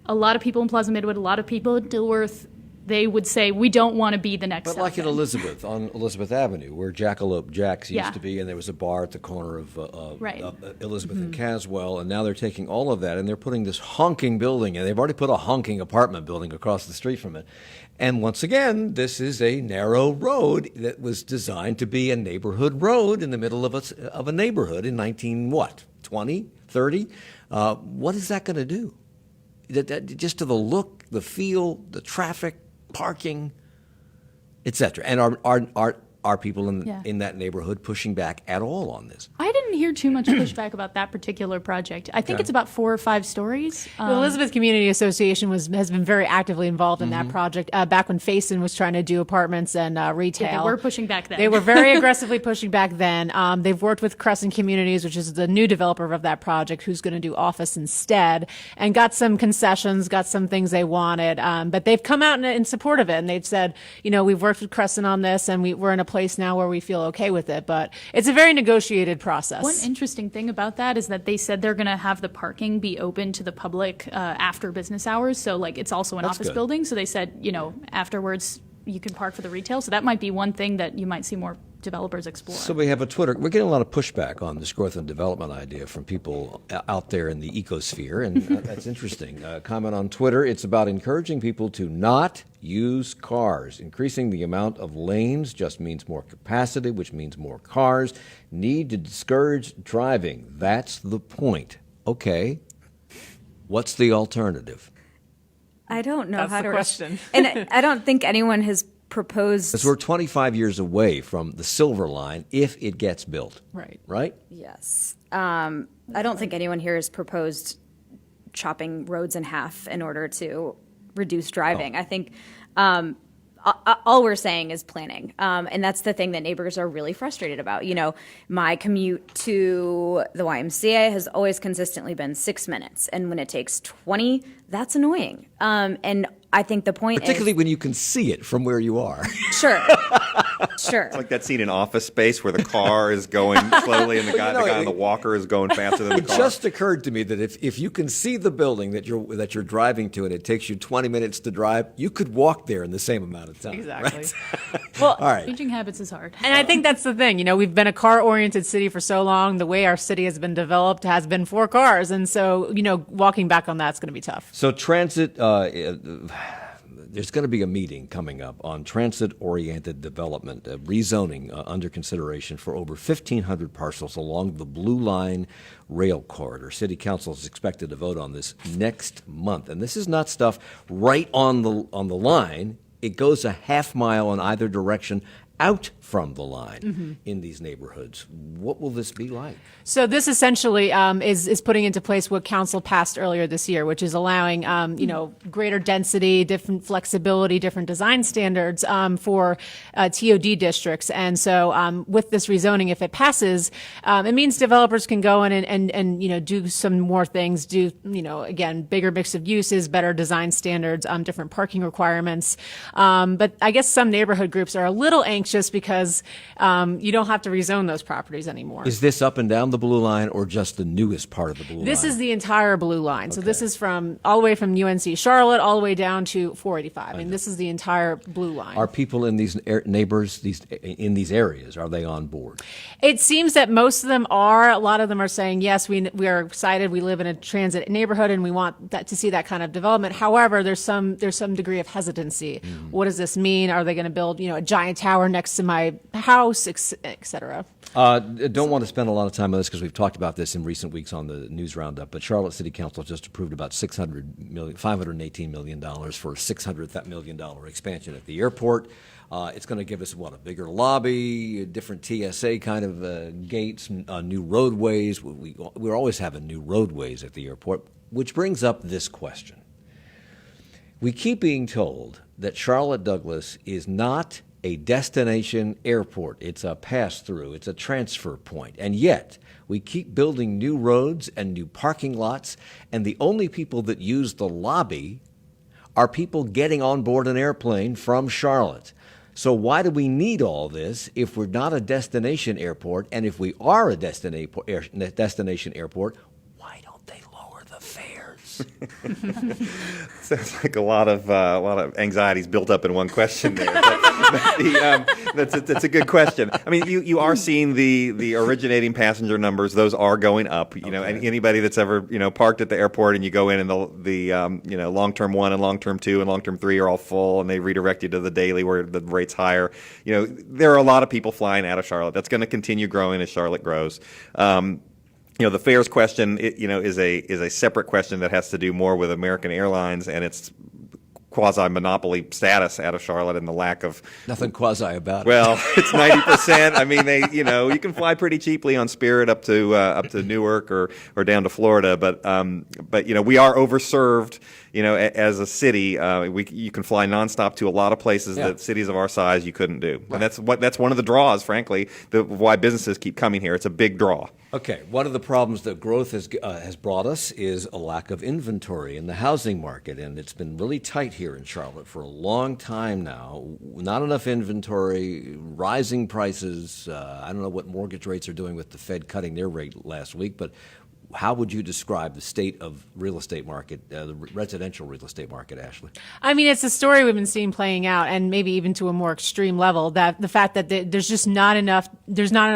Speaker 5: a lot of people in Plaza Midwood, a lot of people in Dilworth, they would say, we don't want to be the next
Speaker 1: But like in
Speaker 5: Southend.
Speaker 1: Elizabeth, on Elizabeth Avenue, where Jackalope Jack's used
Speaker 5: Yeah.
Speaker 1: to be, and there was a bar at the corner of
Speaker 5: Right.
Speaker 1: Elizabeth and Caswell, and now they're taking all of that, and they're putting this honking building, and they've already put a honking apartment building across the street from it. And once again, this is a narrow road that was designed to be a neighborhood road in the middle of a neighborhood in 20, 30? What is that going to do? Just to the look, the feel, the traffic, parking, etc. And are people in that neighborhood pushing back at all on this?
Speaker 5: I didn't hear too much pushback about that particular project. I think it's about 4 or 5 stories.
Speaker 4: The Elizabeth Community Association has been very actively involved in that project. Back when Faison was trying to do apartments and retail,
Speaker 5: Yeah, they were pushing back then.
Speaker 4: They were very aggressively pushing back then. They've worked with Crescent Communities, which is the new developer of that project, who's going to do office instead, and got some concessions, got some things they wanted. But they've come out in support of it, and they've said, we've worked with Crescent on this, and we're in a place now where we feel okay with it. But it's a very negotiated process.
Speaker 5: One interesting thing about that is that they said they're going to have the parking be open to the public after business hours. So, like, it's also an office building. So they said, afterwards you can park for the retail. So that might be one thing that you might see more developers explore.
Speaker 1: So we have a Twitter. We're getting a lot of pushback on this growth and development idea from people out there in the ecosphere, and that's interesting. Comment on Twitter. It's about encouraging people to not use cars. Increasing the amount of lanes just means more capacity, which means more cars. Need to discourage driving. That's the point. Okay. What's the alternative?
Speaker 3: I don't know
Speaker 4: That's
Speaker 3: how
Speaker 4: the
Speaker 3: to
Speaker 4: question.
Speaker 3: And I don't think anyone has proposed.
Speaker 1: Because we're 25 years away from the Silver Line if it gets built.
Speaker 4: Right.
Speaker 1: Right?
Speaker 3: Yes. I don't think anyone here has proposed chopping roads in half in order to reduce driving. I think all we're saying is planning. And that's the thing that neighbors are really frustrated about. My commute to the YMCA has always consistently been 6 minutes. And when it takes 20, that's annoying. And I think the point
Speaker 1: Particularly when you can see it from where you are.
Speaker 3: Sure.
Speaker 2: It's like that scene in Office Space where the car is going slowly and the guy on the walker is going faster than the
Speaker 1: It
Speaker 2: car.
Speaker 1: just occurred to me that if you can see the building that you're driving to and it takes you 20 minutes to drive, you could walk there in the same amount of time.
Speaker 4: Exactly.
Speaker 1: Right?
Speaker 4: Well,
Speaker 1: all right.
Speaker 5: Changing habits is hard.
Speaker 4: And I think that's the thing. We've been a car-oriented city for so long. The way our city has been developed has been for cars. And so, walking back on that's going to be tough.
Speaker 1: So transit, there's going to be a meeting coming up on transit-oriented development, rezoning under consideration for over 1,500 parcels along the Blue Line rail corridor. City Council is expected to vote on this next month. And this is not stuff right on the line. It goes a half mile in either direction out from the line in these neighborhoods. What will this be like?
Speaker 4: So this essentially is putting into place what council passed earlier this year, which is allowing greater density, different flexibility, different design standards for TOD districts. And so with this rezoning, if it passes, it means developers can go in and do some more things. Do again bigger mix of uses, better design standards, different parking requirements. But I guess some neighborhood groups are a little anxious because you don't have to rezone those properties anymore.
Speaker 1: Is this up and down the Blue Line or just the newest part of the Blue Line?
Speaker 4: This is the entire Blue Line. So this is from all the way from UNC Charlotte all the way down to 485. I mean, this is the entire Blue Line.
Speaker 1: Are people in these neighbors, in these areas, are they on board?
Speaker 4: It seems that most of them are. A lot of them are saying, yes, we are excited. We live in a transit neighborhood and we want to see that kind of development. However, there's some degree of hesitancy. What does this mean? Are they going to build, a giant tower next to my house, et cetera?
Speaker 1: Don't want to spend a lot of time on this because we've talked about this in recent weeks on the news roundup, but Charlotte City Council just approved about $518 million for a $600 million expansion at the airport. It's going to give us, a bigger lobby, different TSA kind of gates, new roadways. We're always having new roadways at the airport, which brings up this question. We keep being told that Charlotte Douglas is not a destination airport. It's a pass-through. It's a transfer point. And yet, we keep building new roads and new parking lots, and the only people that use the lobby are people getting on board an airplane from Charlotte. So why do we need all this if we're not a destination airport? And if we are a destination airport, why don't they lower the fares?
Speaker 2: Sounds like a lot of anxieties built up in one question there. That's a good question. I mean, you are seeing the originating passenger numbers; those are going up. You know, and anybody that's ever parked at the airport and you go in and the long-term 1 and long-term 2 and long-term 3 are all full, and they redirect you to the daily where the rate's higher. There are a lot of people flying out of Charlotte. That's going to continue growing as Charlotte grows. The fares question, is a separate question that has to do more with American Airlines and its quasi-monopoly status out of Charlotte and the lack of
Speaker 1: nothing quasi about it.
Speaker 2: Well, it's 90%. I mean, you can fly pretty cheaply on Spirit up to Newark or down to Florida, but we are overserved. As a city, you can fly nonstop to a lot of places that cities of our size you couldn't do, and that's one of the draws, frankly, why businesses keep coming here. It's a big draw.
Speaker 1: Okay, one of the problems that growth has brought us is a lack of inventory in the housing market, and it's been really tight here in Charlotte for a long time now. Not enough inventory, rising prices. I don't know what mortgage rates are doing with the Fed cutting their rate last week, but how would you describe the state of real estate market, the residential real estate market, Ashley?
Speaker 4: I mean, it's a story we've been seeing playing out, and maybe even to a more extreme level, that the fact that there's just not enough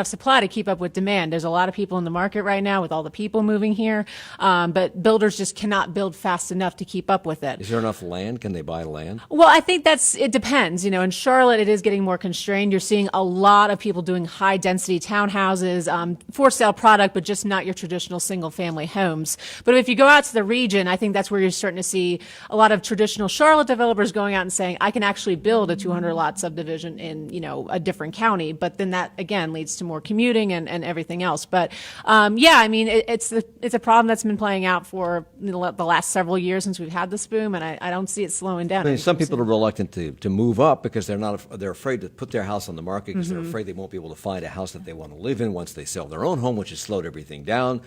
Speaker 4: supply to keep up with demand. There's a lot of people in the market right now with all the people moving here, but builders just cannot build fast enough to keep up with it.
Speaker 1: Is there enough land? Can they buy land?
Speaker 4: Well, I think it depends. In Charlotte, it is getting more constrained. You're seeing a lot of people doing high density townhouses, for sale product, but just not your traditional single-family homes. But if you go out to the region, I think that's where you're starting to see a lot of traditional Charlotte developers going out and saying, I can actually build a 200-lot subdivision in, a different county. But then that, again, leads to more commuting and everything else. But, I mean, it's a problem that's been playing out for the last several years since we've had this boom, and I don't see it slowing down.
Speaker 1: I mean, some people are reluctant to move up because they're afraid to put their house on the market because they're afraid they won't be able to find a house that they want to live in once they sell their own home, which has slowed everything down.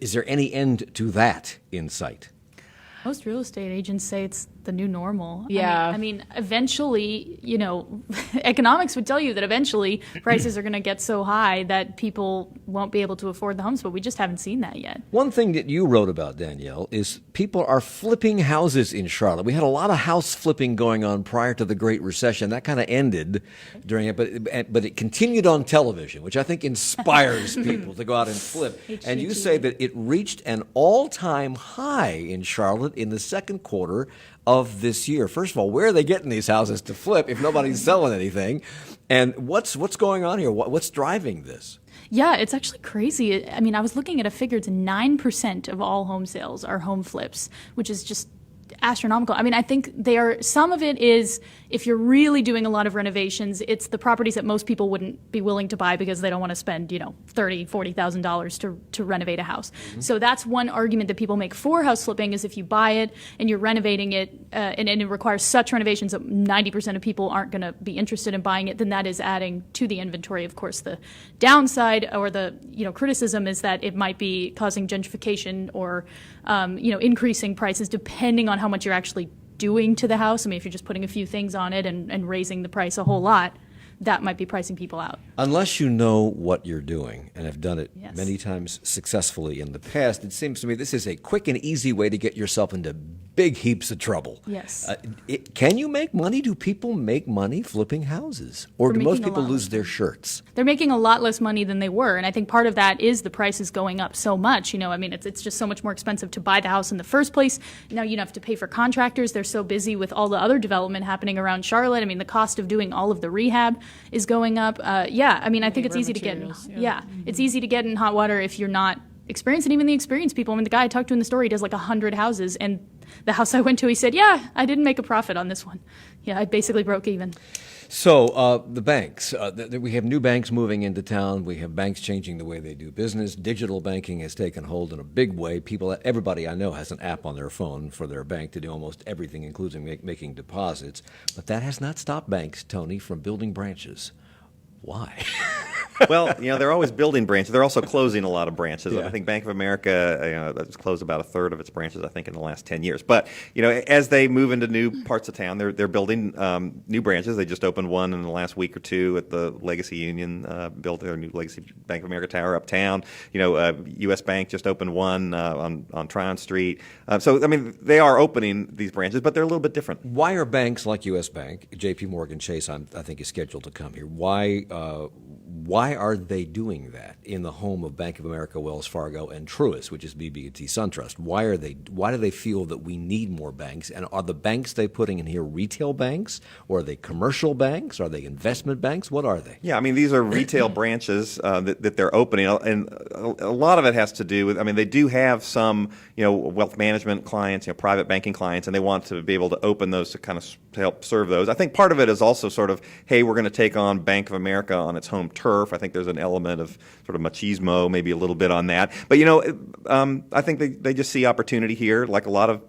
Speaker 1: Is there any end to that in sight?
Speaker 5: Most real estate agents say it's the new normal.
Speaker 4: Yeah.
Speaker 5: I mean, eventually, economics would tell you that eventually prices are going to get so high that people won't be able to afford the homes, but we just haven't seen that yet.
Speaker 1: One thing that you wrote about, Danielle, is people are flipping houses in Charlotte. We had a lot of house flipping going on prior to the Great Recession. That kind of ended during it, but it continued on television, which I think inspires people to go out and flip. And you say that it reached an all-time high in Charlotte in the second quarter of this year. First of all, where are they getting these houses to flip if nobody's selling anything? And what's going on here? What's driving this?
Speaker 5: Yeah, it's actually crazy. I mean, I was looking at a figure. It's 9% of all home sales are home flips, which is just astronomical. I mean, I think some of it is, if you're really doing a lot of renovations, it's the properties that most people wouldn't be willing to buy because they don't want to spend, $30,000, $40,000 to renovate a house. Mm-hmm. So that's one argument that people make for house flipping, is if you buy it and you're renovating it and it requires such renovations that 90% of people aren't going to be interested in buying it, then that is adding to the inventory. Of course, the downside or the criticism is that it might be causing gentrification or increasing prices depending on how much you're actually doing to the house. I mean, if you're just putting a few things on it and raising the price a whole lot, that might be pricing people out.
Speaker 1: Unless you know what you're doing and have done it
Speaker 5: Yes.
Speaker 1: many times successfully in the past, it seems to me this is a quick and easy way to get yourself into big heaps of trouble.
Speaker 5: Yes.
Speaker 1: Can you make money? Do people make money flipping houses? Or do most people lose their shirts?
Speaker 5: They're making a lot less money than they were, and I think part of that is the prices going up so much. I mean, it's just so much more expensive to buy the house in the first place. Now you have to pay for contractors. They're so busy with all the other development happening around Charlotte. I mean, the cost of doing all of the rehab is going up. I mean, I think it's easy to get it's easy to get in hot water if you're not experienced. And even the experienced people, I mean, the guy I talked to in the story does like 100 houses, and the house I went to, he said, yeah, I didn't make a profit on this one. Yeah, I basically broke even.
Speaker 1: So the banks, we have new banks moving into town. We have banks changing the way they do business. Digital banking has taken hold in a big way. Everybody I know has an app on their phone for their bank to do almost everything, including making deposits. But that has not stopped banks, Tony, from building branches. Why?
Speaker 2: Well, they're always building branches. They're also closing a lot of branches.
Speaker 1: Yeah.
Speaker 2: I think Bank of America, has closed about a third of its branches, I think, in the last 10 years. But, as they move into new parts of town, they're building new branches. They just opened one in the last week or two at the Legacy Union, built their new Legacy Bank of America Tower uptown. U.S. Bank just opened one on Tryon Street. So, they are opening these branches, but they're a little bit different.
Speaker 1: Why are banks like U.S. Bank, J.P. Morgan Chase, I think is scheduled to come here? Why are they doing that in the home of Bank of America, Wells Fargo, and Truist, which is BB&T SunTrust? Why do they feel that we need more banks? And are the banks they putting in here retail banks, or are they commercial banks? Are they investment banks? What are they?
Speaker 2: Yeah, these are retail branches that they're opening, and a lot of it has to do with. They do have some wealth management clients, private banking clients, and they want to be able to open those to help serve those. I think part of it is also sort of, hey, we're going to take on Bank of America on its home turf. I think there's an element of sort of machismo, maybe a little bit on that. But I think they just see opportunity here, like a lot of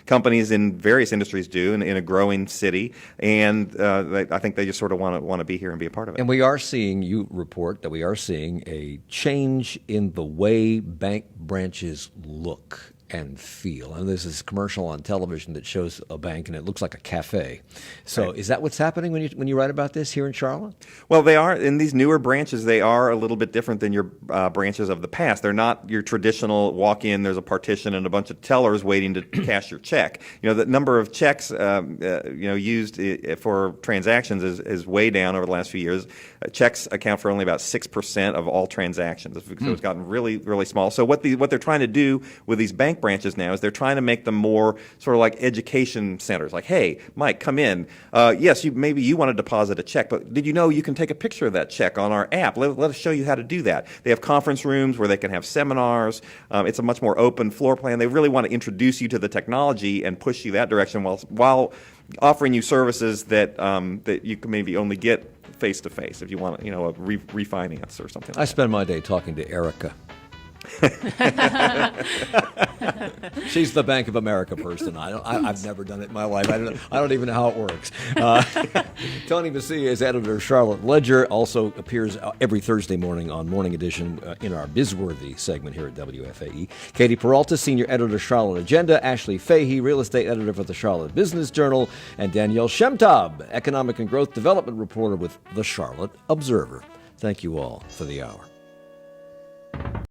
Speaker 2: companies in various industries do in a growing city, and I think they just sort of want to be here and be a part of it.
Speaker 1: And you report that we are seeing a change in the way bank branches look and feel. And there's this commercial on television that shows a bank, and it looks like a cafe. So right. Is that what's happening when you write about this here in Charlotte?
Speaker 2: Well, they are. In these newer branches, they are a little bit different than your branches of the past. They're not your traditional walk in, there's a partition and a bunch of tellers waiting to cash your check. The number of checks used for transactions is way down over the last few years. Checks account for only about 6% of all transactions. So it's gotten really, really small. So what they're trying to do with these bank branches now is they're trying to make them more sort of like education centers. Like, hey, Mike, come in. Yes, maybe you want to deposit a check, but did you know you can take a picture of that check on our app? Let us show you how to do that. They have conference rooms where they can have seminars. It's a much more open floor plan. They really want to introduce you to the technology and push you that direction while offering you services that you can maybe only get face to face if you want, a refinance or something.
Speaker 1: I spend my day talking to Erica. She's the Bank of America person. I've never done it in my life. I don't even know how it works. Tony Messia is editor of Charlotte Ledger. Also appears every Thursday morning on Morning Edition in our Bizworthy segment here at WFAE. Katie Peralta, senior editor, Charlotte Agenda. Ashley Fahey, real estate editor for the Charlotte Business Journal, and Danielle Shemtab, economic and growth development reporter with the Charlotte Observer. Thank you all for the hour.